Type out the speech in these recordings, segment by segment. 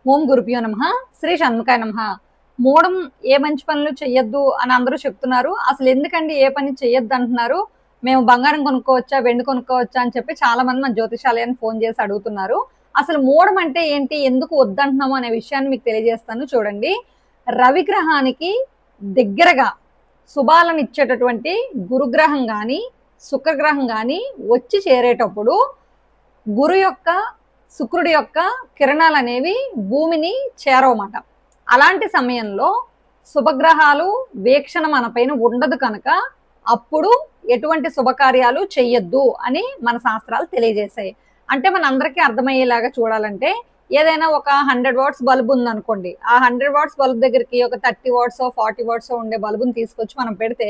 ఓం గురుభ్యో నమః. శ్రీ షణ్ముఖాయ నమః. మూఢం ఏ మంచి పనులు చెయ్యొద్దు అని అందరూ చెప్తున్నారు. అసలు ఎందుకండి ఏ పని చెయ్యొద్దు అంటున్నారు? మేము బంగారం కొనుక్కోవచ్చా, వెండి కొనుక్కోవచ్చా అని చెప్పి చాలా మంది మన జ్యోతిషాలయాన్ని ఫోన్ చేసి అడుగుతున్నారు. అసలు మూఢం అంటే ఏంటి, ఎందుకు వద్దంటున్నాము అనే విషయాన్ని మీకు తెలియజేస్తాను. చూడండి, రవిగ్రహానికి దగ్గరగా శుభాలను ఇచ్చేటటువంటి గురుగ్రహం కానీ శుక్రగ్రహం కానీ వచ్చి చేరేటప్పుడు గురు యొక్క శుక్రుడి యొక్క కిరణాలు అనేవి భూమిని చేరవమాట. అలాంటి సమయంలో శుభగ్రహాలు వీక్షణ మన పైన ఉండదు కనుక అప్పుడు ఎటువంటి శుభకార్యాలు చెయ్యొద్దు అని మన శాస్త్రాలు తెలియజేశాయి. అంటే మన అందరికీ అర్థమయ్యేలాగా చూడాలంటే, ఏదైనా ఒక 100 వాట్స్ బల్బు ఉందనుకోండి, ఆ 100 వాట్స్ బల్బు దగ్గరికి ఒక 30 వాట్స్ 40 వాట్స్ ఉండే బల్బుని తీసుకొచ్చి మనం పెడితే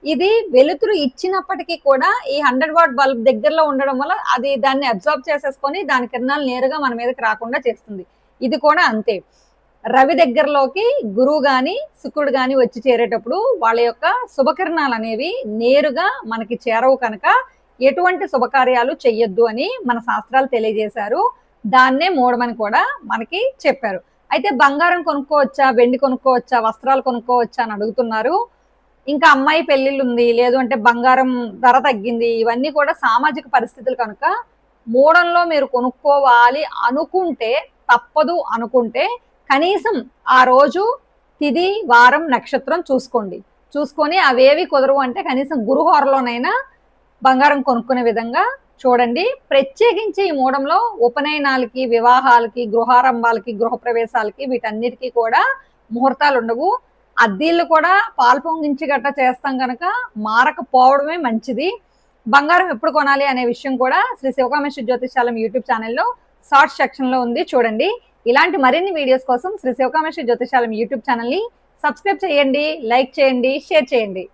ఇది వెలుతురు ఇచ్చినప్పటికీ కూడా ఈ 100 వాట్ బల్బ్ దగ్గరలో ఉండడం వల్ల అది దాన్ని అబ్జర్వ్ చేసేసుకొని దాని కిరణాలు నేరుగా మన మీదకి రాకుండా చేస్తుంది. ఇది కూడా అంతే. రవి దగ్గరలోకి గురువు గాని శుక్రుడు గాని వచ్చి చేరేటప్పుడు వాళ్ళ యొక్క శుభకిరణాలు అనేవి నేరుగా మనకి చేరవు కనుక ఎటువంటి శుభకార్యాలు చెయ్యొద్దు అని మన శాస్త్రాలు తెలియజేశారు. దాన్నే మూఢమని కూడా మనకి చెప్పారు. అయితే బంగారం కొనుక్కోవచ్చా, వెండి కొనుక్కోవచ్చా, వస్త్రాలు కొనుక్కోవచ్చా అని అడుగుతున్నారు. ఇంకా అమ్మాయి పెళ్లిళ్ళు ఉంది, లేదు అంటే బంగారం ధర తగ్గింది, ఇవన్నీ కూడా సామాజిక పరిస్థితులు కనుక మూఢంలో మీరు కొనుక్కోవాలి అనుకుంటే, తప్పదు అనుకుంటే కనీసం ఆ రోజు తిథి వారం నక్షత్రం చూసుకొని అవేవి కుదరవు అంటే కనీసం గురువారంలోనైనా బంగారం కొనుక్కునే విధంగా చూడండి. ప్రత్యేకించి ఈ మూఢంలో ఉపనయనాలకి, వివాహాలకి, గృహారంభాలకి, గృహప్రవేశాలకి వీటన్నిటికీ కూడా ముహూర్తాలు ఉండవు. అద్దీళ్ళు కూడా పాలు పొంగించి గట్ట చేస్తాం కనుక మారకపోవడమే మంచిది. బంగారం ఎప్పుడు కొనాలి అనే విషయం కూడా శ్రీ శివకామేశ్వర జ్యోతిషాలయం యూట్యూబ్ ఛానల్లో షార్ట్స్ సెక్షన్ లో ఉంది, చూడండి. ఇలాంటి మరిన్ని వీడియోస్ కోసం శ్రీ శివకామేశ్వర జ్యోతిషాలయం యూట్యూబ్ ఛానల్ని సబ్స్క్రైబ్ చేయండి, లైక్ చేయండి, షేర్ చేయండి.